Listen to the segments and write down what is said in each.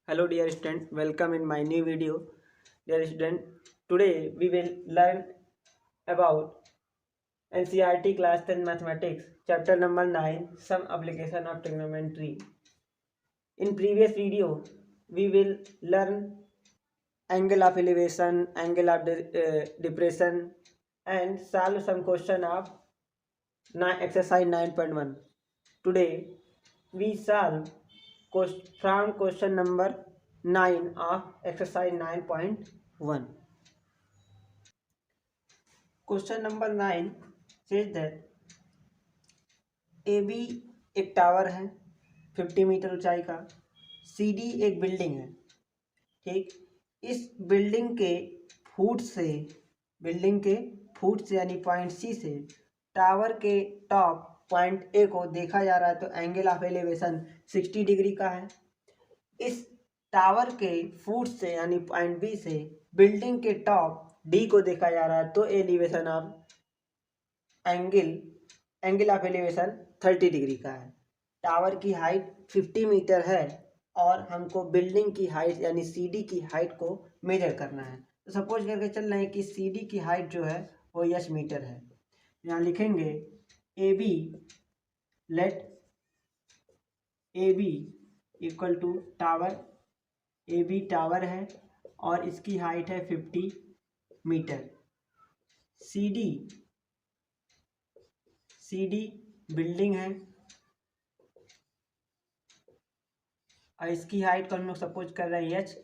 Hello dear student, welcome in my new video. Dear student, today we will learn about NCERT class 10 mathematics chapter number 9 some application of trigonometry. In previous video we will learn angle of elevation, angle of depression and solve some question of exercise 9.1. Today we solve from question number 9 of exercise 9.1. Question number 9 says that AB एक tower है 50 metre ऊंचाई का, CD एक building है। ठीक, इस building के foot से यानी पॉइंट सी से टावर के टॉप पॉइंट ए को देखा जा रहा है तो एंगल ऑफ एलिवेशन 60 डिग्री का है। इस टावर के फुट से यानी पॉइंट बी से बिल्डिंग के टॉप डी को देखा जा रहा है तो elevation of angle of elevation 30 degree का है। टावर की हाइट 50 मीटर है और हमको बिल्डिंग की हाइट यानी सीडी की हाइट को मेजर करना है। तो सपोज करके चल रहे हैं कि सीडी की हाइट जो है वो यस मीटर है। यहाँ लिखेंगे A B, let A B equal to tower, A B tower है और इसकी हाइट है 50 मीटर। सी डी बिल्डिंग है और इसकी हाइट को हम लोग सपोज कर रहे हैं एच,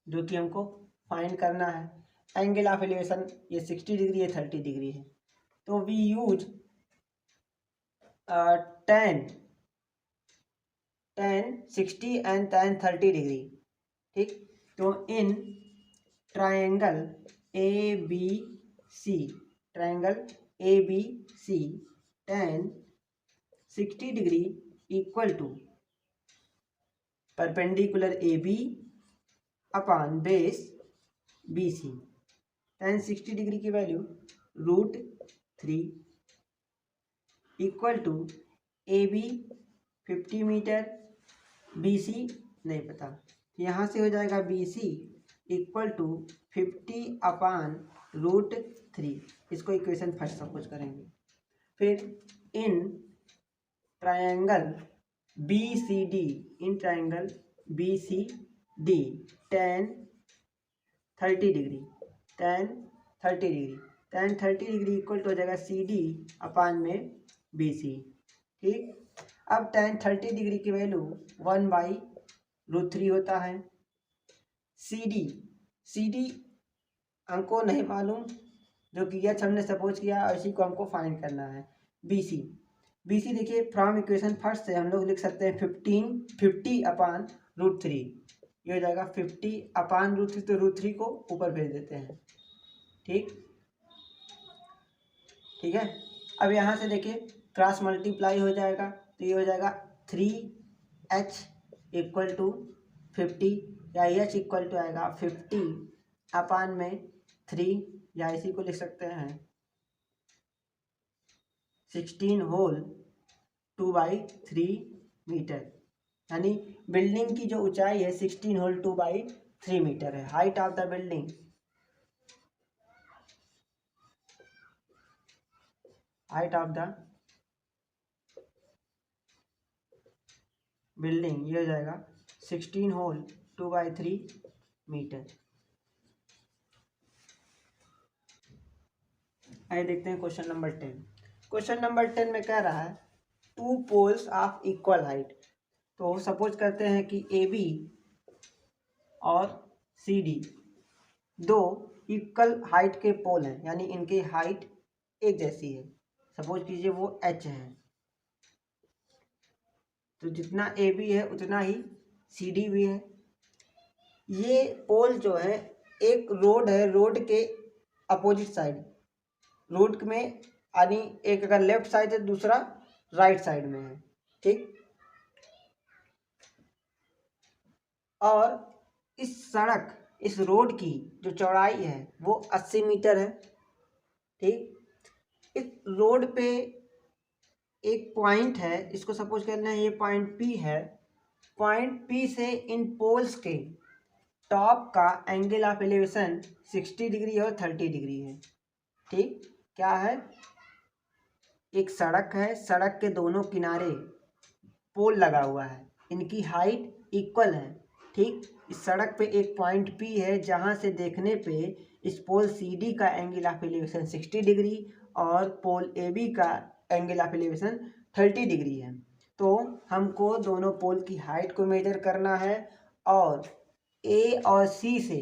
जो कि हमको फाइंड करना है। एंगल ऑफ एलिवेशन ये 60 डिग्री है, 30 डिग्री है। तो we use tan 60 and tan 30 degree. ठीक, तो in triangle A B C tan 60 degree equal to perpendicular A B upon base B C. tan 60 degree की value √3 equal to A B 50 metre, B C नहीं पता, यहाँ से हो जाएगा B C equal to 50 upon √3। इसको equation first suppose करेंगे। फिर in triangle B C D tan 30 degree tan 30 degree equal to हो जाएगा सी डी अपान में बी सी। ठीक, अब tan 30 डिग्री की वैल्यू 1/√3 होता है। सी डी हमको नहीं मालूम, जो कि यच हमने सपोज किया और इसी को हमको फाइंड करना है। बी सी देखिए फ्रॉम इक्वेशन फर्स्ट से हम लोग लिख सकते हैं 50 अपान √3। ये हो जाएगा 50 अपान √3, तो √3 को ऊपर भेज देते हैं। ठीक है, अब यहाँ से देखिए क्रॉस मल्टीप्लाई हो जाएगा तो ये हो जाएगा 3h इक्वल टू 50 या h इक्वल टू आएगा 50 अपान में 3 या इसी को लिख सकते हैं 16 होल 2/3 मीटर, यानी बिल्डिंग की जो ऊंचाई है 16 होल 2/3 मीटर है। हाइट ऑफ द बिल्डिंग ये हो जाएगा 16 होल 2/3 मीटर। आइए देखते हैं क्वेश्चन नंबर 10। क्वेश्चन नंबर 10 में कह रहा है 2 पोल्स ऑफ इक्वल हाइट। तो सपोज करते हैं कि ए बी और सी डी दो इक्वल हाइट के पोल हैं, यानी इनकी हाइट एक जैसी है। सपोज कीजिए वो एच है, तो जितना ए बी है उतना ही सी डी भी है। ये पोल जो है एक रोड है, रोड के अपोजिट साइड, रोड में यानी एक अगर लेफ्ट साइड है दूसरा राइट साइड में है। ठीक, और इस रोड की जो चौड़ाई है वो 80 मीटर है। ठीक, इस रोड पे एक पॉइंट है, इसको सपोज करना है ये पॉइंट पी है पॉइंट पी से इन पोल्स के टॉप का एंगल ऑफ एलिवेशन 60 डिग्री और 30 डिग्री है। ठीक, क्या है, एक सड़क है, सड़क के दोनों किनारे पोल लगा हुआ है, इनकी हाइट इक्वल है। ठीक, इस सड़क पे एक पॉइंट पी है जहाँ से देखने पे इस पोल सी डी का एंगल ऑफ एलिवेशन 60 डिग्री और पोल ए बी का एंगल ऑफ एलिवेशन 30 डिग्री है। तो हमको दोनों पोल की हाइट को मेजर करना है और ए और सी से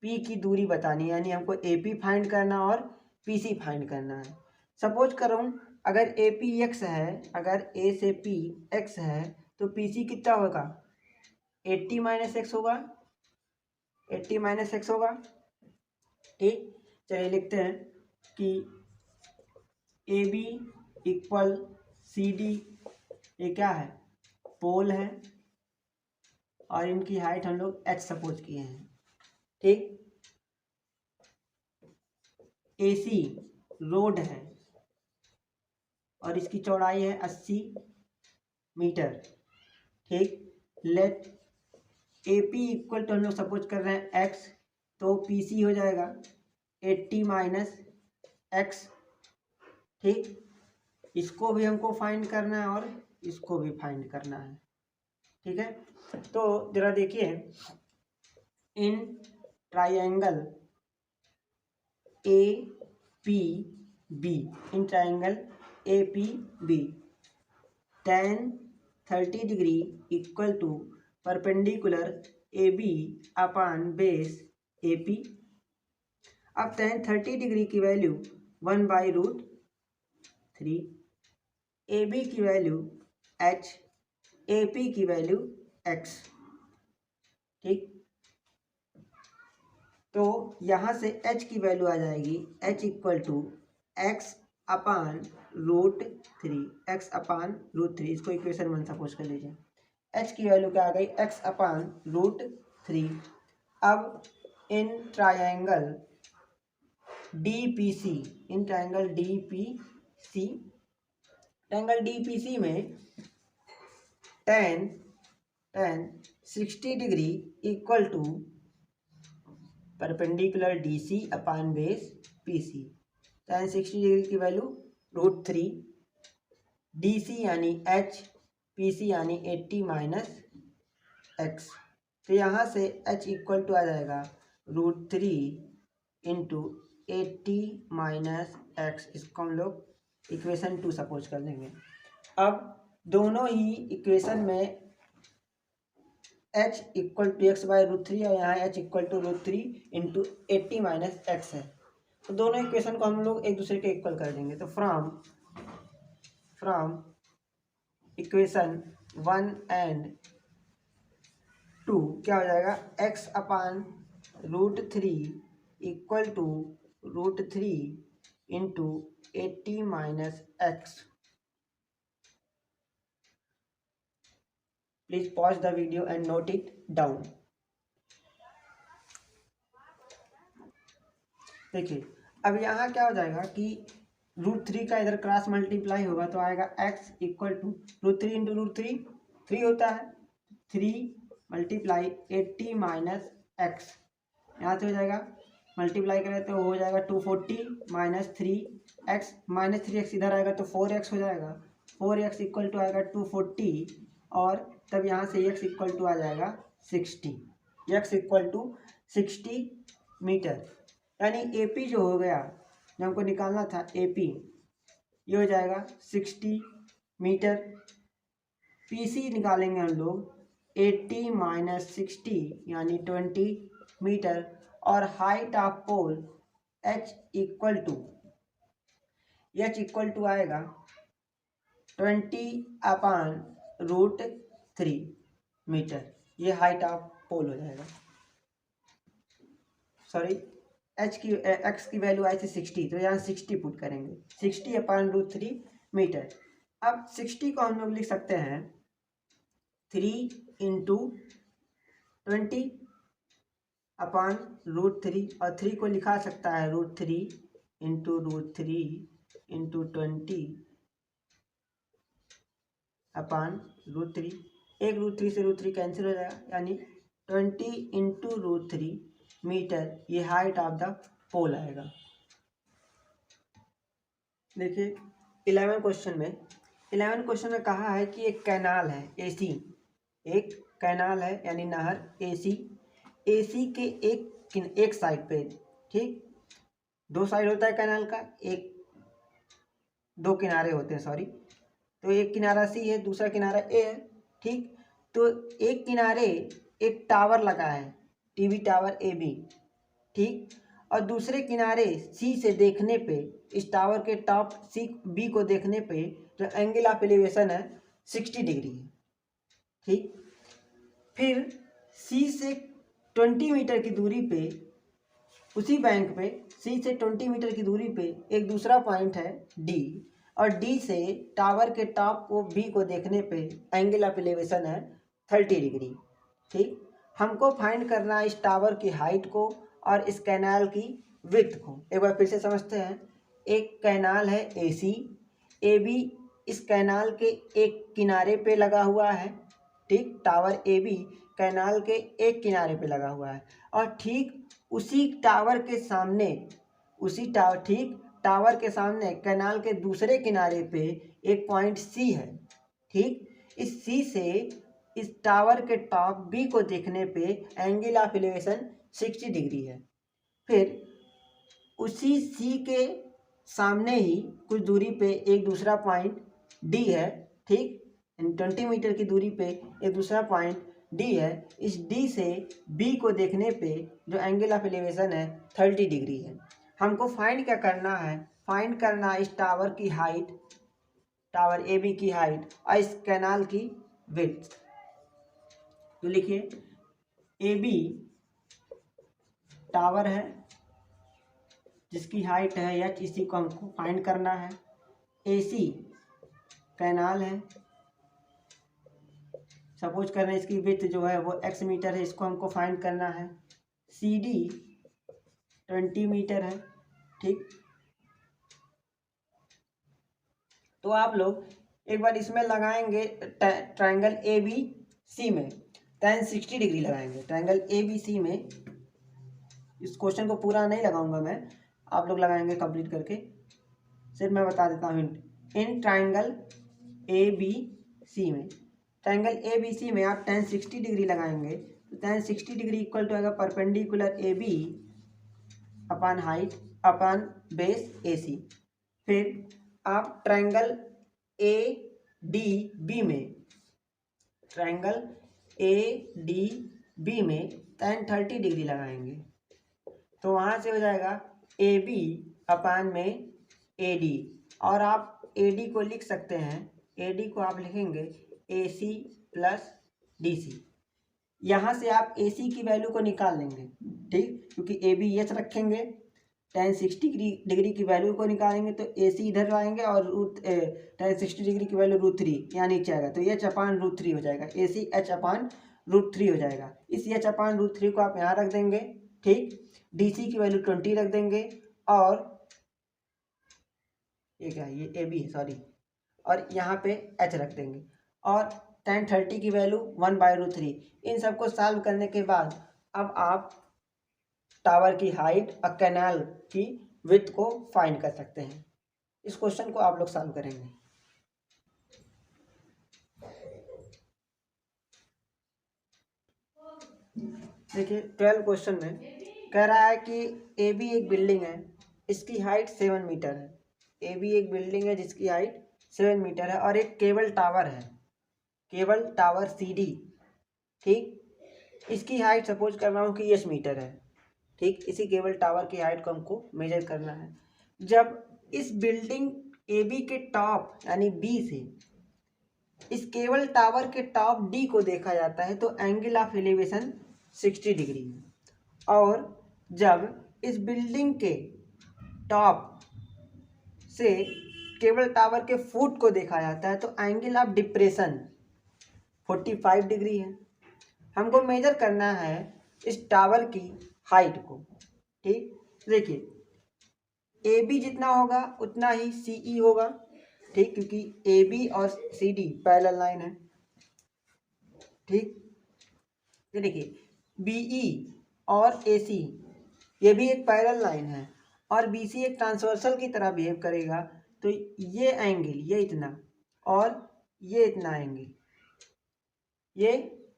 पी की दूरी बतानी है, यानी हमको ए पी फाइंड करना और पी सी फाइंड करना है। सपोज करूँ अगर ए पी एक्स है, अगर ए से पी एक्स है तो पी सी कितना होगा, 80 माइनस एक्स होगा, 80 माइनस एक्स होगा। ठीक, चलिए लिखते हैं कि A B equal C D, ये क्या है, पोल है और इनकी हाइट हम लोग एच सपोज किए हैं। ठीक, ए सी रोड है और इसकी चौड़ाई है 80 मीटर। ठीक, let A P equal to हम लोग सपोज कर रहे हैं एक्स, तो पी सी हो जाएगा 80 माइनस एक्स। ठीक, इसको भी हमको फाइंड करना है और इसको भी फाइंड करना है। ठीक है, तो जरा देखिए, in triangle A P B, in triangle A P B tan 30 degree equal to perpendicular A B upon base A P. अब tan 30 डिग्री की वैल्यू 1/√3, ए बी की वैल्यू h, ए पी की वैल्यू x। ठीक, तो यहाँ से h की value आ जाएगी h equal to x upon √3, x upon √3, इसको इक्वेशन 1 सपोज कर लीजिए। h की वैल्यू क्या आ गई, x अपान √3। अब in triangle D P C, in triangle D P C, triangle D P C में tan 60 degree equal to perpendicular D C upon base P C. tan 60 degree की value √3, D C यानी h, P C यानी 80 minus x. तो यहाँ से h equal to आ जाएगा √3 into 80 minus x, इसको हम लोग इक्वेशन 2 सपोज कर देंगे। अब दोनों ही इक्वेशन में h इक्वल टू x/√3 और यहाँ h equal to √3 into 80 minus x है, तो दोनों इक्वेशन को हम लोग एक दूसरे के इक्वल कर देंगे। तो फ्रॉम इक्वेशन 1 एंड 2 क्या हो जाएगा, x upon √3 equal to √3 into 80 minus x. Please pause the video and note it down. देखिए, अब यहाँ क्या हो जाएगा कि √3 का इधर क्रॉस मल्टीप्लाई होगा तो आएगा x इक्वल टू √3 इंटू √3 3 होता है, 3 मल्टीप्लाई 80 माइनस एक्स, यहाँ से हो जाएगा मल्टीप्लाई करें तो हो जाएगा 240 माइनस 3x, माइनस 3x इधर आएगा तो 4x हो जाएगा, 4x इक्वल टू आएगा 240 और तब यहाँ से x इक्वल टू आ जाएगा 60, x इक्वल टू 60 मीटर। यानी ए पी जो हो गया, जो हमको निकालना था ए पी, ये हो जाएगा 60 मीटर। पी सी निकालेंगे हम लोग 80 माइनस 60 यानी 20 मीटर और height of pole h equal to आएगा 20 अपान √3 मीटर, ये हाइट ऑफ पोल हो जाएगा। सॉरी, x की वैल्यू आई थी 60, तो यहाँ 60 पुट करेंगे, 60 अपान √3 मीटर। अब 60 को हम लोग लिख सकते हैं 3 इंटू 20 अपान √3 और 3 को लिखा सकता है √3 इंटू √3 इंटू 20 अपान √3। एक √3 से √3 कैंसिल हो जाएगा, यानी 20 इंटू √3 मीटर ये हाइट ऑफ द पोल आएगा। देखिए 11 क्वेश्चन में कहा है कि एक कैनाल है एसी, एक कैनाल है यानी नहर एसी के एक साइड पे, ठीक, दो साइड होता है कैनाल का, एक दो किनारे होते हैं सॉरी, तो एक किनारा सी है, दूसरा किनारा ए है, ठीक। तो एक किनारे एक टावर लगा है, टीवी टावर ए बी, ठीक, और दूसरे किनारे सी से देखने पे, इस टावर के टॉप सी बी को देखने पे जो एंगल ऑफ एलिवेशन है 60 डिग्री है, ठीक। फिर सी से 20 मीटर की दूरी पे, उसी बैंक पे सी से 20 मीटर की दूरी पे एक दूसरा पॉइंट है डी, और डी से टावर के टॉप को बी को देखने पे एंगल ऑफ एलिवेशन है 30 डिग्री, ठीक। हमको फाइंड करना है इस टावर की हाइट को और इस कैनाल की विड्थ को। एक बार फिर से समझते हैं। एक कैनाल है एसी, ए बी इस कैनाल के एक किनारे पे लगा हुआ है, ठीक, टावर ए बी कैनाल के एक किनारे पे लगा हुआ है, और ठीक उसी टावर के सामने, टावर के सामने कैनाल के दूसरे किनारे पे एक पॉइंट सी है, ठीक। इस सी से इस टावर के टॉप बी को देखने पे एंगल ऑफ एलिवेशन 60 डिग्री है। फिर उसी सी के सामने ही कुछ दूरी पे एक दूसरा पॉइंट डी है, ठीक, 20 मीटर की दूरी पे एक दूसरा पॉइंट डी है। इस डी से बी को देखने पे जो एंगल ऑफ एलिवेशन है 30 डिग्री है। हमको फाइंड क्या करना है, फाइंड करना है इस टावर की हाइट, टावर ए बी की हाइट और इस कैनाल की विड्थ। तो लिखिए ए बी टावर है जिसकी हाइट है एच, इसी को हमको फाइंड करना है। ए सी कैनाल है, सपोज कर रहे हैं इसकी विड्थ जो है वो x मीटर है, इसको हमको फाइंड करना है। सी डी 20 मीटर है, ठीक। तो आप लोग एक बार इसमें लगाएंगे ट्रायंगल ए बी सी में tan 60 डिग्री लगाएंगे। ट्रायंगल ए बी सी में, इस क्वेश्चन को पूरा नहीं लगाऊंगा मैं, आप लोग लगाएंगे कंप्लीट करके, सिर्फ मैं बता देता हूँ hint. In triangle A B C में, ट्रायंगल ए बी सी में आप tan 60 डिग्री लगाएंगे तो tan 60 डिग्री इक्वल टू आएगा perpendicular A B upon height upon base A C. फिर आप ट्रायंगल ए डी बी में, ट्रायंगल ए डी बी में tan 30 डिग्री लगाएंगे तो वहाँ से हो जाएगा ए बी अपान में ए डी, और आप ए डी को लिख सकते हैं, ए डी को आप लिखेंगे ए सी प्लस डी सी। यहाँ से आप ए सी की वैल्यू को निकाल लेंगे, ठीक, क्योंकि ए बी एच रखेंगे, tan 60 डिग्री की वैल्यू को निकालेंगे तो ए सी इधर लाएंगे और tan 60 डिग्री की वैल्यू √3 यहाँ नीचे आएगा तो एच अपान √3 हो जाएगा, ए सी एच अपान √3 हो जाएगा। इस एच अपान √3 को आप यहाँ रख देंगे, ठीक। डी सी की वैल्यू 20 रख देंगे, और ये क्या है, ये ए बी है सॉरी, और यहाँ पे एच रख देंगे, और tan 30 की वैल्यू 1/√3। इन सबको सॉल्व करने के बाद अब आप टावर की हाइट और कैनाल की विड्थ को फाइंड कर सकते हैं। इस क्वेश्चन को आप लोग सॉल्व करेंगे। देखिए 12 क्वेश्चन में कह रहा है कि ए बी एक बिल्डिंग है, इसकी हाइट 7 मीटर है। ए बी एक बिल्डिंग है जिसकी हाइट 7 मीटर है, और एक केबल टावर है, केबल टावर सी डी, ठीक। इसकी हाइट सपोज कर रहा हूँ कि 10 मीटर है, ठीक। इसी केबल टावर की हाइट को हमको मेजर करना है। जब इस बिल्डिंग ए बी के टॉप यानी बी से इस केबल टावर के टॉप डी को देखा जाता है तो एंगल ऑफ एलिवेशन 60 डिग्री है, और जब इस बिल्डिंग के टॉप से केबल टावर के फुट को देखा जाता है तो एंगल ऑफ डिप्रेशन 45 डिग्री है। हमको मेजर करना है इस टावर की हाइट को, ठीक। देखिए ए बी जितना होगा उतना ही सी ई होगा, ठीक, क्योंकि ए बी और सी डी पैरेलल लाइन है। ठीक। ये देखिए BE और AC ये भी एक पैरेलल लाइन है और BC एक ट्रांसवर्सल की तरह बिहेव करेगा, तो ये एंगल ये इतना और ये इतना एंगल ये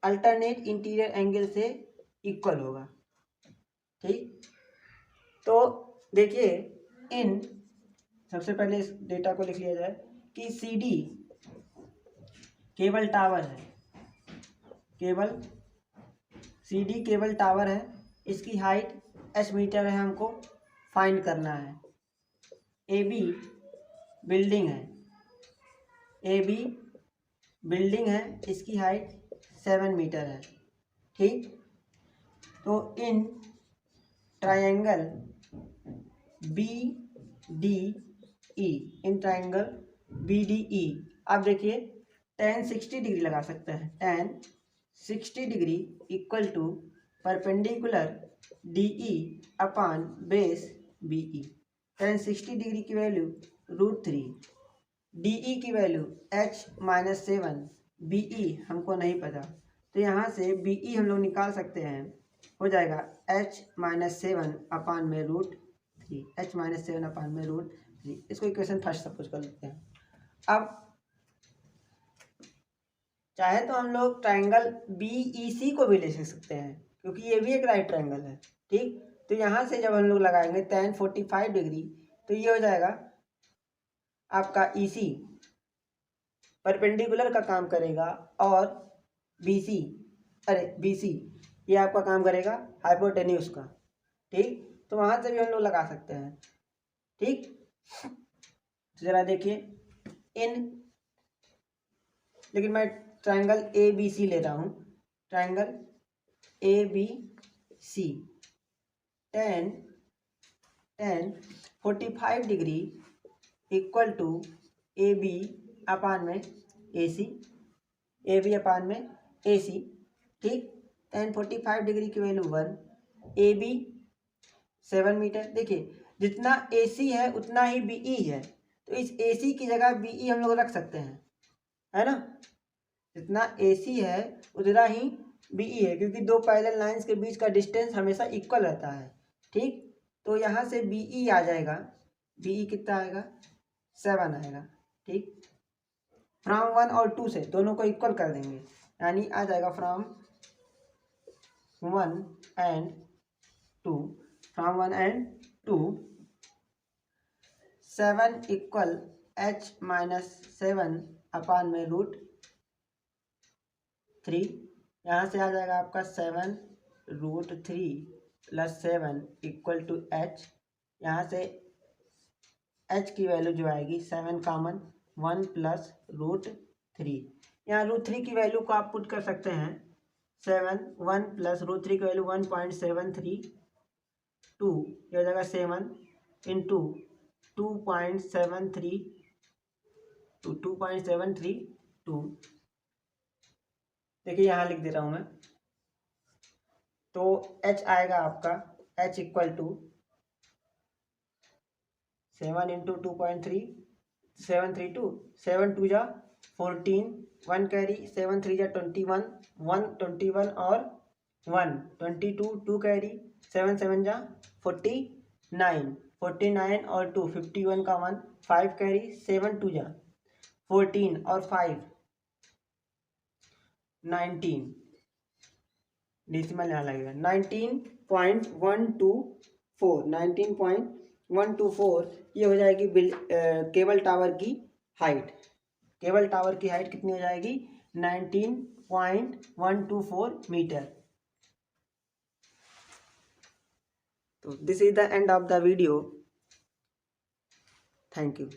अल्टरनेट इंटीरियर एंगल से इक्वल होगा। ठीक, तो देखिए इन सबसे पहले इस डेटा को लिख लिया जाए कि CD केबल टावर है, केबल CD केबल टावर है, इसकी हाइट h मीटर है, हमको फाइंड करना है। AB बिल्डिंग है, AB बिल्डिंग है, इसकी हाइट 7 मीटर है। ठीक, तो in triangle BDE, in triangle BDE आप देखिए tan 60 डिग्री लगा सकते हैं। tan 60 degree equal to perpendicular DE upon base BE। tan 60 degree की वैल्यू √3, DE की वैल्यू h-7, BE हमको नहीं पता, तो यहाँ से BE हम लोग निकाल सकते हैं, हो जाएगा h-7 अपान में √3, h-7 अपान में √3। इसको इक्वेशन फर्स्ट सपोज कर लेते हैं। अब चाहे तो हम लोग ट्रायंगल BEC को भी ले सकते हैं क्योंकि ये भी एक राइट ट्रायंगल है। ठीक, तो यहाँ से जब हम लोग लगाएंगे tan 45 डिग्री तो ये हो जाएगा आपका EC परपेंडिकुलर का काम करेगा और BC ये आपका काम करेगा हाइपोटेन्यूज का। ठीक, तो वहाँ से भी हम लोग लगा सकते हैं। ठीक, तो जरा देखिए लेकिन मैं ट्रायंगल ABC ले रहा हूँ। Triangle ABC tan 45 degree equal to AB upon में AC, AB अपान में AC। ठीक, tan 45 डिग्री की वैल्यू 1, AB 7 मीटर। देखिए जितना AC है उतना ही BE है, तो इस AC की जगह BE हम लोग रख सकते हैं, है ना। जितना AC है उतना ही BE है क्योंकि दो पैरेलल लाइंस के बीच का डिस्टेंस हमेशा इक्वल रहता है। ठीक, तो यहाँ से BE आ जाएगा, BE कितना आएगा 7 आएगा। ठीक, फ्रॉम 1 और 2 से दोनों को इक्वल कर देंगे, यानी आ जाएगा from 1 and 2, from 1 and 2 7 equal h-7 अपान में √3। यहाँ से आ जाएगा आपका 7 √3 प्लस 7 इक्वल टू h। यहाँ से h की वैल्यू जो आएगी 7 कॉमन 1 प्लस √3। यहाँ √3 की वैल्यू को आप पुट कर सकते हैं 7 1 प्लस √3 की वैल्यू 1.732, ये हो जाएगा 7 इंटू 2.732। देखिए यहाँ लिख दे रहा हूँ मैं, तो h आएगा आपका h इक्वल टू 7 इंटू 2.3 732, 7 2 जा 14, 1 कैरी 7 3 जा 21, 1 21 और 1 22, 2 कैरी 7 7 जा 49, 49 और 2 51 का 1 5 कैरी 7 2 जा 14 और 5 19, डेसिमल यहाँ लगेगा 19.124 ये हो जाएगी केबल टावर की हाइट। केबल टावर की हाइट कितनी हो जाएगी 19.124 मीटर। तो this is the end of the video. Thank you.